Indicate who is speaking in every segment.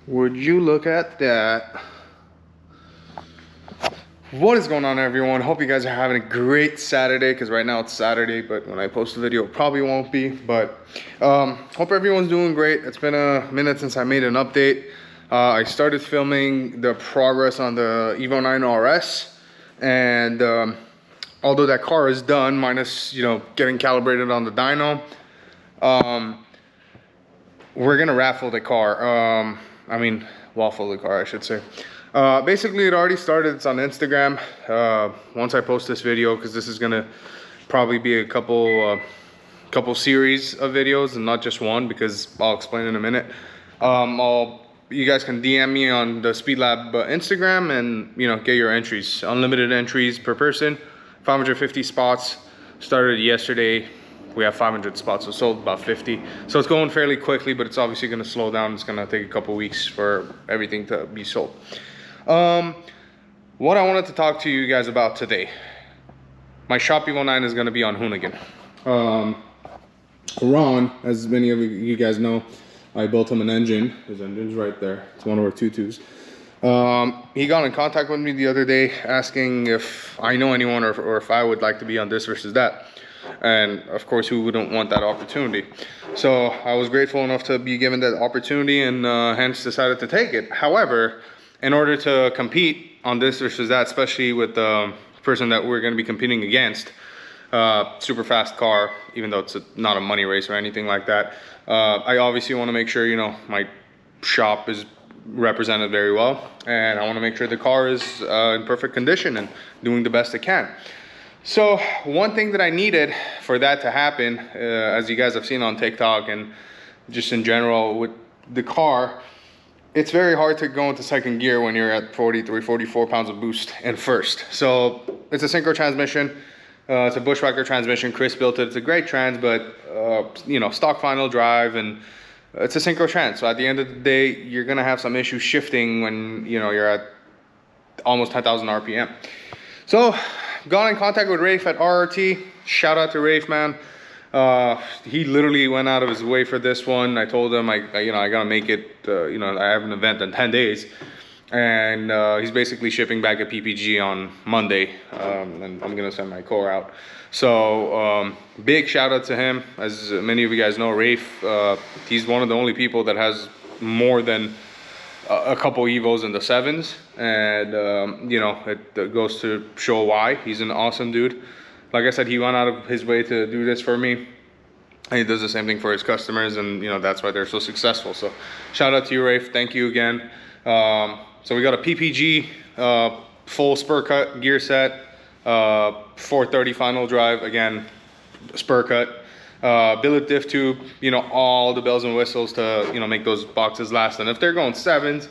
Speaker 1: Would you look at that? What is going on, everyone? Hope you guys are having a great Saturday, because right now it's Saturday, but when I post the video it probably won't be. But hope everyone's doing great. It's been a minute since I made an update. I started filming the progress on the EVO 9 RS, and although that car is done, minus getting calibrated on the dyno, we're gonna raffle the car. Waffle the car, I should say. Basically, it already started. It's on Instagram. Once I post this video, because this is gonna probably be a couple series of videos and not just one, because I'll explain in a minute. You guys can DM me on the SpeedLab Instagram and get your entries. Unlimited entries per person, 550 spots. Started yesterday. We have 500 spots, so sold about 50. So it's going fairly quickly, but it's obviously going to slow down. It's going to take a couple weeks for everything to be sold. What I wanted to talk to you guys about today, my Shop EVO 9 is going to be on HOONIGAN. Ron, as many of you guys know, I built him an engine. His engine's right there. It's one of our 2.2s. He got in contact with me the other day asking if I know anyone or if I would like to be on this versus that. And of course, who wouldn't want that opportunity? So I was grateful enough to be given that opportunity, and hence decided to take it. However, in order to compete on this versus that, especially with the person that we're going to be competing against, super fast car, even though it's not a money race or anything like that, I obviously want to make sure my shop is represented very well, and I want to make sure the car is in perfect condition and doing the best it can. So one thing that I needed for that to happen, as you guys have seen on TikTok and just in general with the car, it's very hard to go into second gear when you're at 43, 44 pounds of boost in first. So it's a synchro transmission. It's a Bushwhacker transmission. Chris built it. It's a great trans, but stock final drive, and it's a synchro trans. So at the end of the day, you're gonna have some issues shifting when you're at almost 10,000 RPM. So got in contact with Rafe at RRT. Shout out to Rafe, man. He literally went out of his way for this one. I told him I gotta make it. I have an event in 10 days. And he's basically shipping back at PPG on Monday, and I'm gonna send my core out. So big shout out to him. As many of you guys know, Rafe, he's one of the only people that has more than a couple Evos in the 7s, and it goes to show why. He's an awesome dude. Like I said, he went out of his way to do this for me, and he does the same thing for his customers, and that's why they're so successful. So shout out to you, Rafe. Thank you again. So we got a PPG full spur cut gear set, 430 final drive, again, spur cut, billet diff tube, all the bells and whistles to make those boxes last. And if they're going 7s,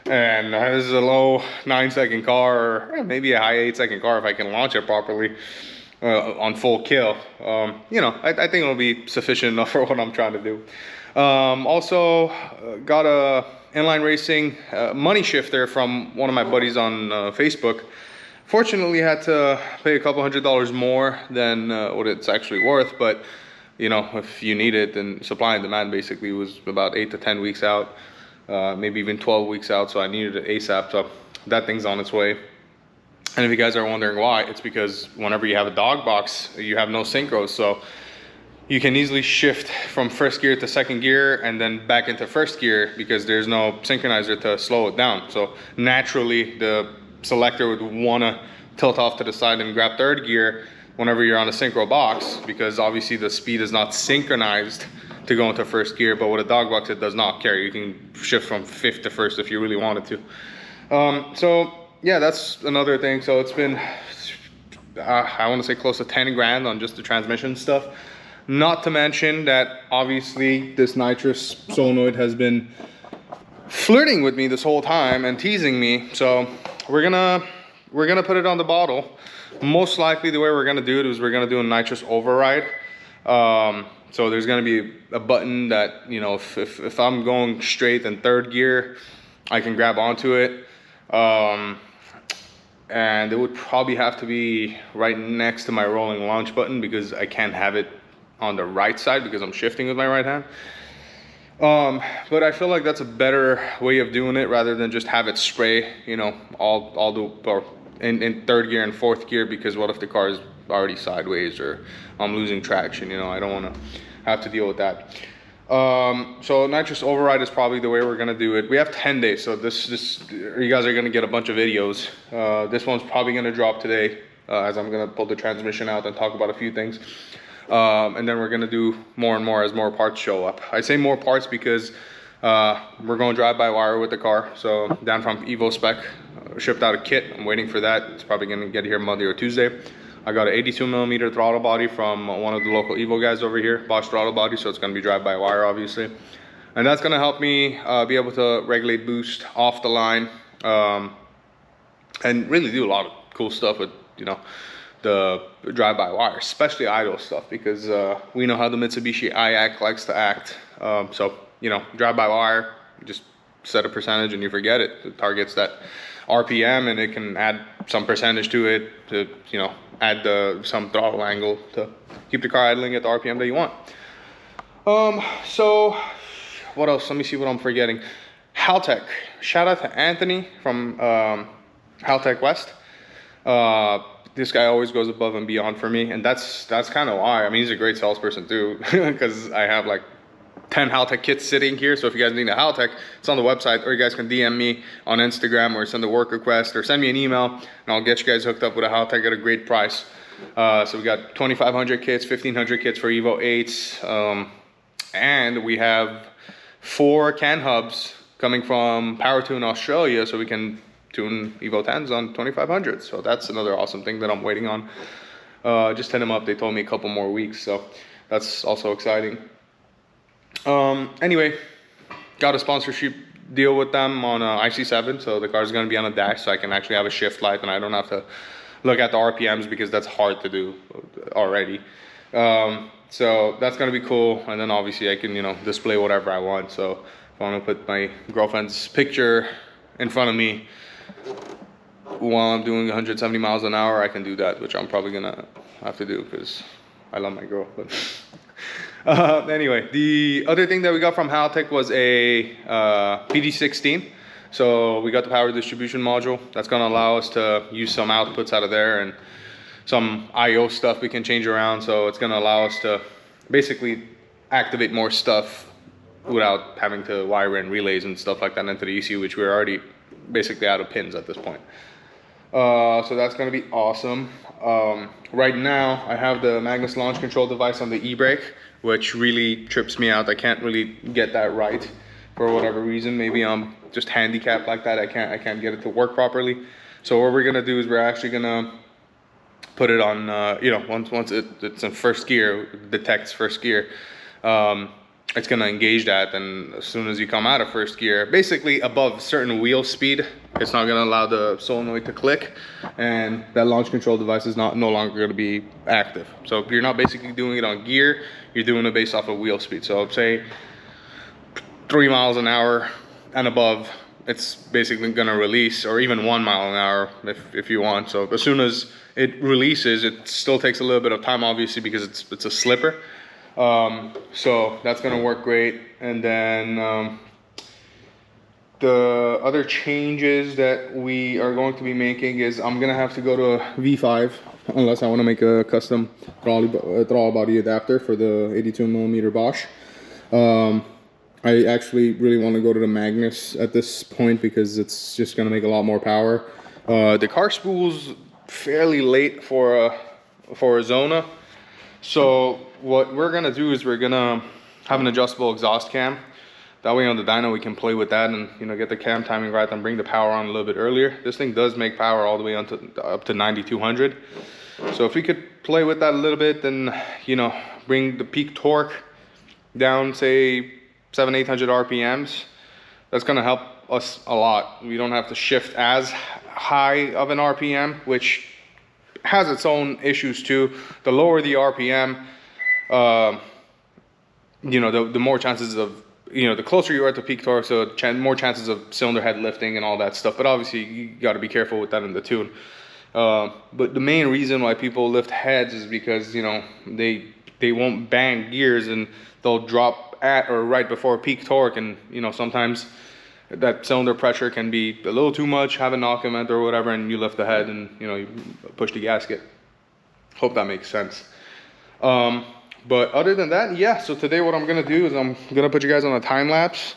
Speaker 1: and this is a low 9-second car, or maybe a high 8-second car if I can launch it properly on full kill, I think it'll be sufficient enough for what I'm trying to do. Also got a inline racing money shifter from one of my buddies on Facebook. Fortunately, had to pay a couple $100 more than what it's actually worth, but if you need it, then supply and demand basically was about 8 to 10 weeks out, maybe even 12 weeks out, so I needed it ASAP. So that thing's on its way. And if you guys are wondering why, it's because whenever you have a dog box, you have no synchros, so you can easily shift from first gear to second gear and then back into first gear because there's no synchronizer to slow it down. So naturally, the selector would want to tilt off to the side and grab third gear whenever you're on a synchro box, because obviously the speed is not synchronized to go into first gear. But with a dog box, it does not care. You can shift from fifth to first if you really wanted to. So yeah, that's another thing. So it's been, I want to say close to 10 grand on just the transmission stuff. Not to mention that obviously this nitrous solenoid has been flirting with me this whole time and teasing me. So we're gonna put it on the bottle. Most likely the way we're gonna do it is we're gonna do a nitrous override. So there's gonna be a button that, if I'm going straight in third gear, I can grab onto it. And it would probably have to be right next to my rolling launch button, because I can't have it on the right side because I'm shifting with my right hand. But I feel like that's a better way of doing it rather than just have it spray, you know, all the, or in third gear and fourth gear, because what if the car is already sideways or I'm losing traction, you know, I don't want to have to deal with that. So nitrous override is probably the way we're going to do it. We have 10 days, so this you guys are going to get a bunch of videos. This one's probably going to drop today, as I'm going to pull the transmission out and talk about a few things. And then we're gonna do more and more as more parts show up. I say more parts because we're going drive-by-wire with the car. So down from Evo Spec, shipped out a kit. I'm waiting for that. It's probably gonna get here Monday or Tuesday. I got an 82mm throttle body from one of the local Evo guys over here, Bosch throttle body. So it's gonna be drive-by-wire, obviously. And that's gonna help me be able to regulate boost off the line, and really do a lot of cool stuff with, you know, the drive-by-wire, especially idle stuff, because we know how the Mitsubishi iAct likes to act. So, you know, drive-by-wire, just set a percentage and you forget it. It targets that RPM, and it can add some percentage to it to, you know, add some throttle angle to keep the car idling at the RPM that you want. So what else? Let me see what I'm forgetting. Haltech. Shout out to Anthony from Haltech West. This guy always goes above and beyond for me, and that's kind of why. I mean, he's a great salesperson too, because I have like 10 Haltech kits sitting here. So if you guys need a Haltech, it's on the website, or you guys can DM me on Instagram or send a work request or send me an email, and I'll get you guys hooked up with a Haltech at a great price. So we got 2,500 kits, 1,500 kits for Evo 8s, and we have 4 CAN hubs coming from PowerTune Australia, so we can tune Evo 10s on 2,500. So that's another awesome thing that I'm waiting on. Just hit them up. They told me a couple more weeks, so that's also exciting. Anyway, got a sponsorship deal with them on IC7, so the car is going to be on a dash, so I can actually have a shift light and I don't have to look at the RPMs, because that's hard to do already. So that's going to be cool. And then obviously I can, you know, display whatever I want. So if I want to put my girlfriend's picture in front of me while I'm doing 170 miles an hour, I can do that, which I'm probably gonna have to do because I love my girl. But anyway, the other thing that we got from Haltech was a PD16. So we got the power distribution module. That's gonna allow us to use some outputs out of there and some IO stuff we can change around. So it's gonna allow us to basically activate more stuff without having to wire in relays and stuff like that into the ECU, which we're already basically out of pins at this point. So that's going to be awesome. Right now I have the Magnus launch control device on the e-brake, which really trips me out. I can't really get that right for whatever reason. Maybe I'm just handicapped like that. I can't get it to work properly. So what we're going to do is we're actually going to put it on, you know, once it's in first gear, detects first gear, it's going to engage that, and as soon as you come out of first gear, basically above certain wheel speed, it's not going to allow the solenoid to click, and that launch control device is no longer going to be active. So if you're not basically doing it on gear, you're doing it based off of wheel speed. So say 3 miles an hour and above, it's basically going to release, or even 1 mile an hour if you want. So as soon as it releases, it still takes a little bit of time, obviously, because it's a slipper. So that's gonna work great. And then the other changes that we are going to be making is I'm gonna have to go to a V5 unless I want to make a custom throttle body adapter for the 82mm Bosch. I actually really want to go to the Magnus at this point because it's just gonna make a lot more power. The car spool's fairly late for a Zona. So what we're gonna do is we're gonna have an adjustable exhaust cam. That way on the dyno we can play with that and, you know, get the cam timing right and bring the power on a little bit earlier. This thing does make power all the way up to 9,200. So if we could play with that a little bit, then, you know, bring the peak torque down, say 700-800 RPMs, that's gonna help us a lot. We don't have to shift as high of an RPM, which has its own issues too. The lower the RPM, you know, the more chances of, you know, the closer you are to peak torque, so more chances of cylinder head lifting and all that stuff. But obviously you got to be careful with that in the tune. But the main reason why people lift heads is because, you know, they won't bang gears and they'll drop up at or right before peak torque, and you know, sometimes that cylinder pressure can be a little too much, have a knock event or whatever, and you lift the head and you know, you push the gasket. Hope that makes sense. But other than that, yeah, so today what I'm gonna do is I'm gonna put you guys on a time lapse.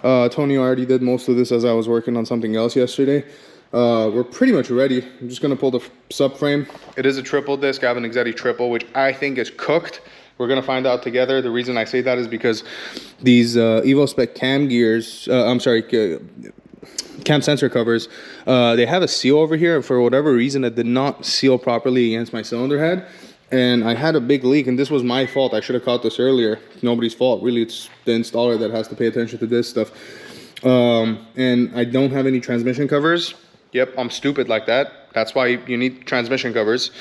Speaker 1: Tony already did most of this as I was working on something else yesterday. We're pretty much ready. I'm just gonna pull the subframe. It is a triple disc. I have an Exetti triple, which I think is cooked. We're gonna find out together. The reason I say that is because these Evo Spec cam gears, cam sensor covers, they have a seal over here. For whatever reason, it did not seal properly against my cylinder head. And I had a big leak, and this was my fault. I should have caught this earlier. Nobody's fault, really. It's the installer that has to pay attention to this stuff. And I don't have any transmission covers. Yep, I'm stupid like that. That's why you need transmission covers.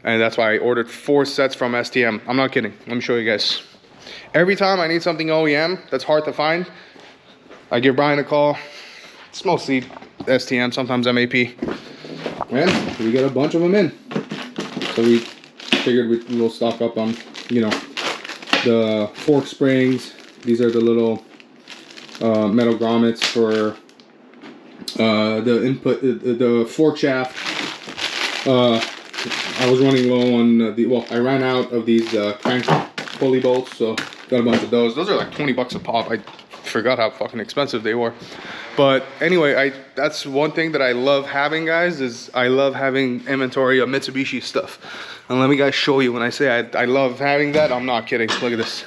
Speaker 1: And that's why I ordered 4 sets from STM. I'm not kidding. Let me show you guys. Every time I need something OEM that's hard to find, I give Brian a call. It's mostly STM, sometimes MAP. And we got a bunch of them in. So we figured we'll stock up on, you know, the fork springs. These are the little metal grommets for the input, the fork shaft. I was running low on well, I ran out of these crank pulley bolts, so got a bunch of those. Those are like 20 bucks a pop. I forgot how fucking expensive they were. But anyway, that's one thing that I love having, guys, is I love having inventory of Mitsubishi stuff. And let me guys show you. When I say I love having that, I'm not kidding. Look at this.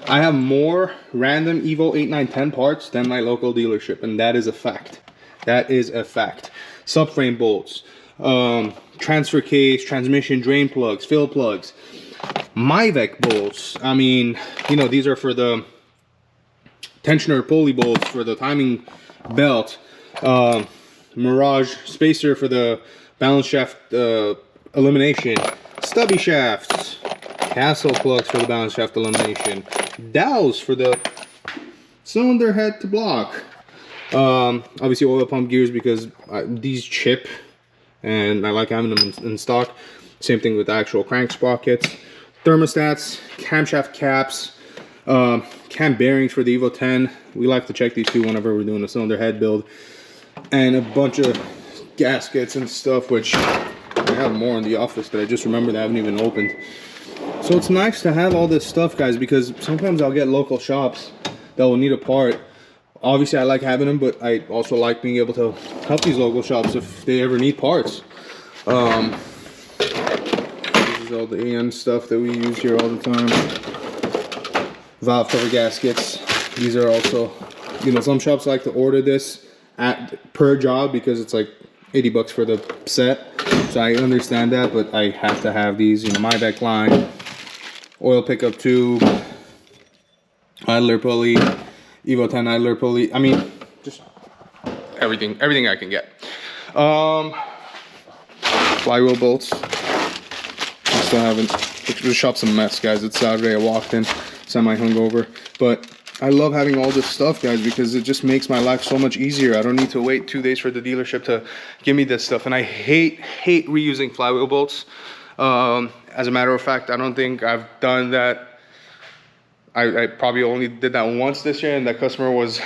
Speaker 1: I have more random Evo 8, 9, 10 parts than my local dealership, and that is a fact. That is a fact. Subframe bolts, transfer case, transmission drain plugs, fill plugs, Myvec bolts. I mean, you know, these are for the tensioner pulley bolts for the timing belt, Mirage spacer for the balance shaft elimination, stubby shafts, Castle plugs for the balance shaft elimination, dowels for the cylinder head to block. Obviously oil pump gears because these chip and I like having them in stock. Same thing with the actual crank sprockets, thermostats, camshaft caps, cam bearings for the Evo 10. We like to check these two whenever we're doing a cylinder head build, and a bunch of gaskets and stuff, which I have more in the office that I just remembered I haven't even opened. So it's nice to have all this stuff, guys, because sometimes I'll get local shops that will need a part. Obviously I like having them, but I also like being able to help these local shops if they ever need parts. This is all the AN stuff that we use here all the time. Valve cover gaskets. These are also, you know, some shops like to order this per job because it's like 80 bucks for the set. So I understand that, but I have to have these, you know, Myvec line, oil pickup tube, idler pulley, Evo 10 idler pulley. I mean, just everything I can get. Flywheel bolts. I still haven't. The shop's a mess, guys. It's Saturday. I walked in semi-hungover, but I love having all this stuff, guys, because it just makes my life so much easier. I don't need to wait 2 days for the dealership to give me this stuff, and I hate reusing flywheel bolts. As a matter of fact, I don't think I've done that. I probably only did that once this year, and that customer was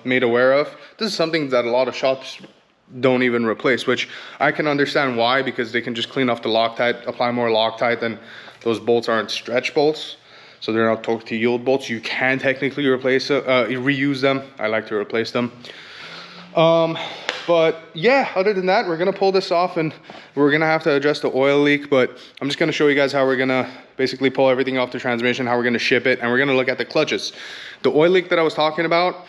Speaker 1: made aware of. This is something that a lot of shops don't even replace, which I can understand why, because they can just clean off the Loctite, apply more Loctite, and those bolts aren't stretch bolts, so they're not torque to yield bolts. You can technically reuse them. I like to replace them. But yeah, other than that, we're gonna pull this off, and we're gonna have to address the oil leak, but I'm just gonna show you guys how we're gonna basically pull everything off the transmission, how we're gonna ship it, and we're gonna look at the clutches. The oil leak that I was talking about,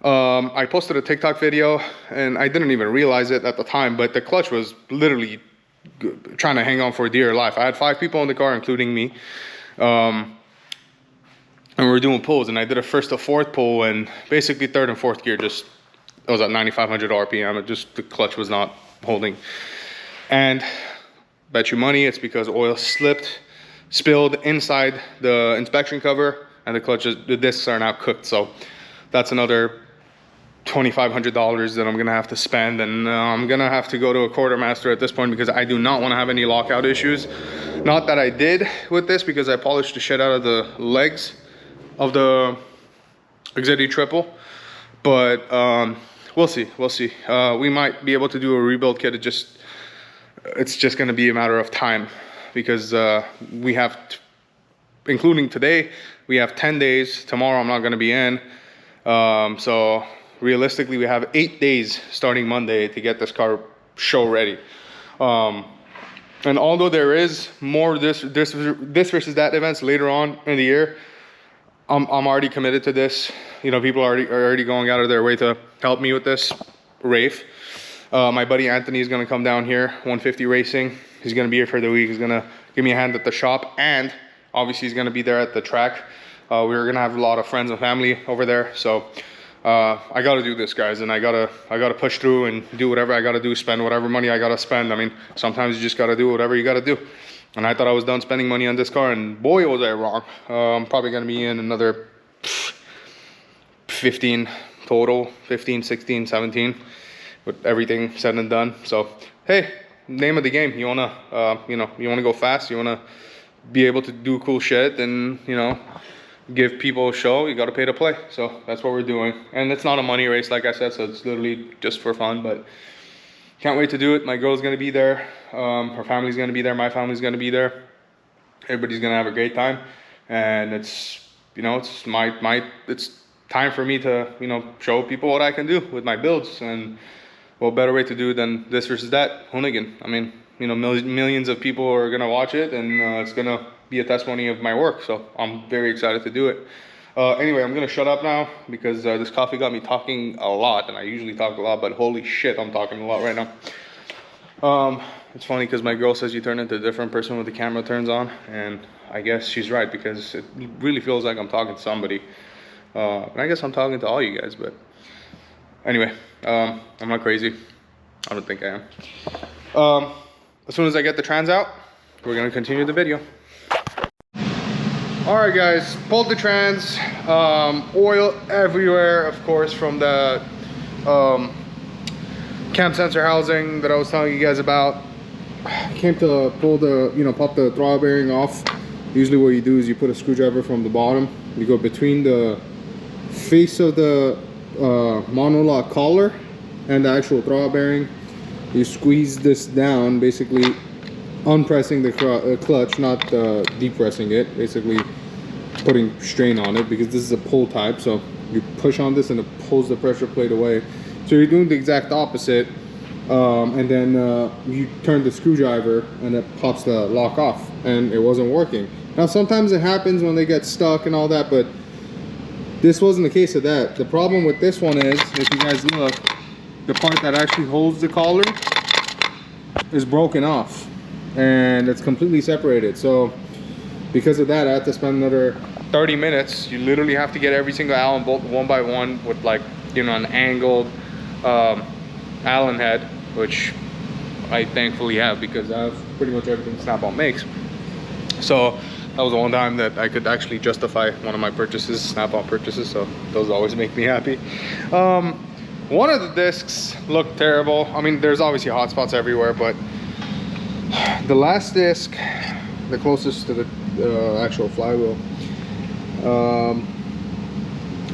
Speaker 1: I posted a TikTok video, and I didn't even realize it at the time, but the clutch was literally trying to hang on for dear life. I had 5 people in the car, including me, and we were doing pulls, and I did a first to fourth pull, and basically third and fourth gear just, it was at 9,500 RPM. It just, the clutch was not holding. And bet you money it's because oil spilled inside the inspection cover, and the discs are now cooked. So that's another $2,500 that I'm gonna have to spend, and I'm gonna have to go to a quartermaster at this point because I do not want to have any lockout issues. Not that I did with this, because I polished the shit out of the legs of the Exetti Triple, but we'll see. We might be able to do a rebuild kit. It's just going to be a matter of time, because we have including today, we have 10 days. Tomorrow I'm not going to be in, so realistically we have 8 days starting Monday to get this car show ready. And although there is more this versus that events later on in the year, I'm already committed to this. You know, people are already going out of their way to help me with this. Rafe, my buddy Anthony is going to come down here, 150 Racing. He's going to be here for the week. He's going to give me a hand at the shop, and obviously he's going to be there at the track. We're going to have a lot of friends and family over there, so I got to do this, guys, and I gotta push through and do whatever I gotta do, spend whatever money I gotta spend. I mean, sometimes you just gotta do whatever you gotta do. And I thought I was done spending money on this car, and boy was I wrong. I'm probably gonna be in another 15 total, 15, 16, 17 with everything said and done. So hey, name of the game. You wanna you know, you wanna go fast, you wanna be able to do cool shit, and you know, give people a show, you got to pay to play. So that's what we're doing, and it's not a money race, like I said, so it's literally just for fun. But can't wait to do it. My girl's gonna be there, her family's gonna be there, my family's gonna be there, everybody's gonna have a great time. And it's, you know, it's it's time for me to, you know, show people what I can do with my builds. And what better way to do than this versus that, Hoonigan. I mean, you know, millions of people are gonna watch it, and it's gonna be a testimony of my work. So I'm very excited to do it. Anyway, I'm gonna shut up now, because this coffee got me talking a lot, and I usually talk a lot, but holy shit, I'm talking a lot right now. It's funny because my girl says you turn into a different person when the camera turns on, and I guess she's right, because it really feels like I'm talking to somebody. And I guess I'm talking to all you guys, but anyway, I'm not crazy. I don't think I am. As soon as I get the trans out, we're gonna continue the video. All right, guys, pulled the trans. Oil everywhere, of course, from the cam sensor housing that I was telling you guys about. Came to pull the, you know, pop the throttle bearing off. Usually what you do is you put a screwdriver from the bottom, you go between the face of the monolock collar and the actual throttle bearing. You squeeze this down, basically unpressing the clutch, not depressing it, basically putting strain on it, because this is a pull type. So you push on this and it pulls the pressure plate away. So you're doing the exact opposite, and then you turn the screwdriver and it pops the lock off, and it wasn't working. Now sometimes it happens when they get stuck and all that, but this wasn't the case of that. The problem with this one is, if you guys look, the part that actually holds the collar is broken off, and it's completely separated. So because of that, I had to spend another 30 minutes. You literally have to get every single Allen bolt one by one with, like, you know, an angled Allen head, which I thankfully have, because I have pretty much everything Snap-on makes. So that was the one time that I could actually justify one of my purchases, Snap-on purchases, so those always make me happy. One of the discs looked terrible. I mean, there's obviously hot spots everywhere, but the last disc, the closest to the actual flywheel,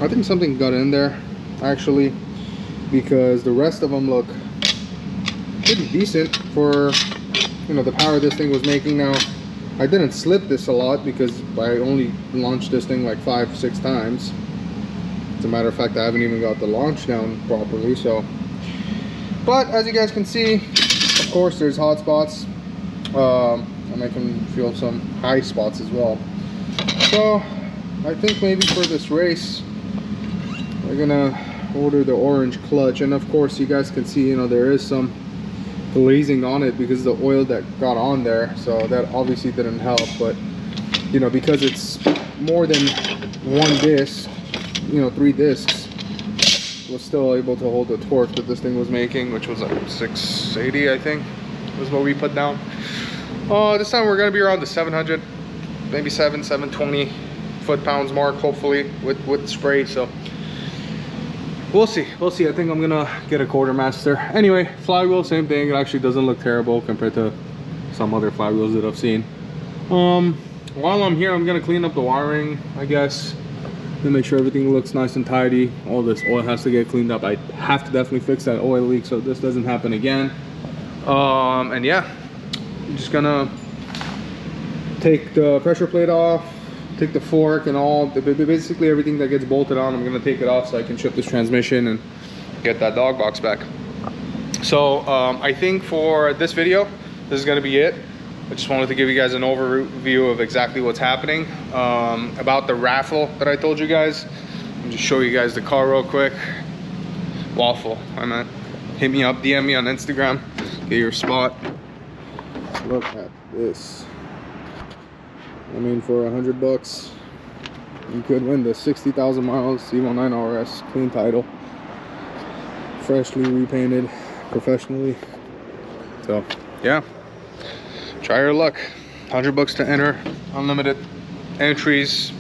Speaker 1: I think something got in there actually, because the rest of them look pretty decent for, you know, the power this thing was making. Now I didn't slip this a lot because I only launched this thing like 5-6 times. As a matter of fact, I haven't even got the launch down properly. So, but as you guys can see, of course there's hot spots, and I can feel some high spots as well. So I think maybe for this race we're gonna order the orange clutch. And of course you guys can see, you know, there is some glazing on it because of the oil that got on there, so that obviously didn't help. But you know, because it's more than one disc, you know, 3 discs, was still able to hold the torque that this thing was making, which was like 680, I think was what we put down. This time we're gonna be around the 700, maybe 720 foot-pounds mark, hopefully, with spray. So we'll see. I think I'm gonna get a quartermaster. Anyway, flywheel, same thing. It actually doesn't look terrible compared to some other flywheels that I've seen. While I'm here, I'm gonna clean up the wiring, I guess, to make sure everything looks nice and tidy. All this oil has to get cleaned up. I have to definitely fix that oil leak so this doesn't happen again. And yeah, I'm just gonna take the pressure plate off, take the fork and all, basically everything that gets bolted on. I'm gonna take it off so I can ship this transmission and get that dog box back. So I think for this video, this is gonna be it. I just wanted to give you guys an overview of exactly what's happening. About the raffle that I told you guys. I'll just show you guys the car real quick. Waffle, I meant. Hit me up, DM me on Instagram, get your spot. Look at this. I mean, for $100, you could win the 60,000 miles Evo 9 RS, clean title, freshly repainted, professionally. So yeah. Try your luck. $100 to enter, unlimited entries,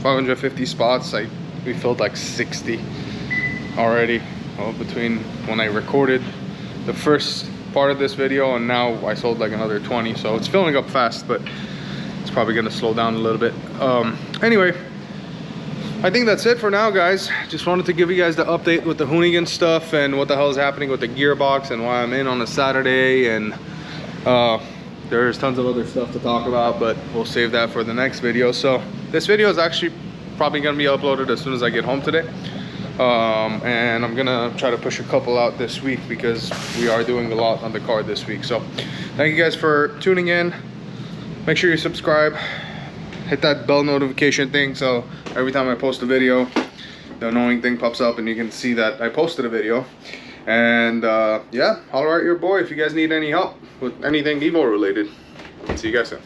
Speaker 1: 550 spots. We filled like 60 already. Well, between when I recorded the first part of this video and now I sold like another 20. So it's filling up fast, but it's probably gonna slow down a little bit. Anyway, I think that's it for now, guys. Just wanted to give you guys the update with the Hoonigan stuff and what the hell is happening with the gearbox and why I'm in on a Saturday, and there's tons of other stuff to talk about, but we'll save that for the next video. So this video is actually probably gonna be uploaded as soon as I get home today. And I'm gonna try to push a couple out this week because we are doing a lot on the car this week. So thank you guys for tuning in. Make sure you subscribe, hit that bell notification thing so every time I post a video, the annoying thing pops up and you can see that I posted a video. And yeah, holler at your boy if you guys need any help with anything Evo related. See you guys soon.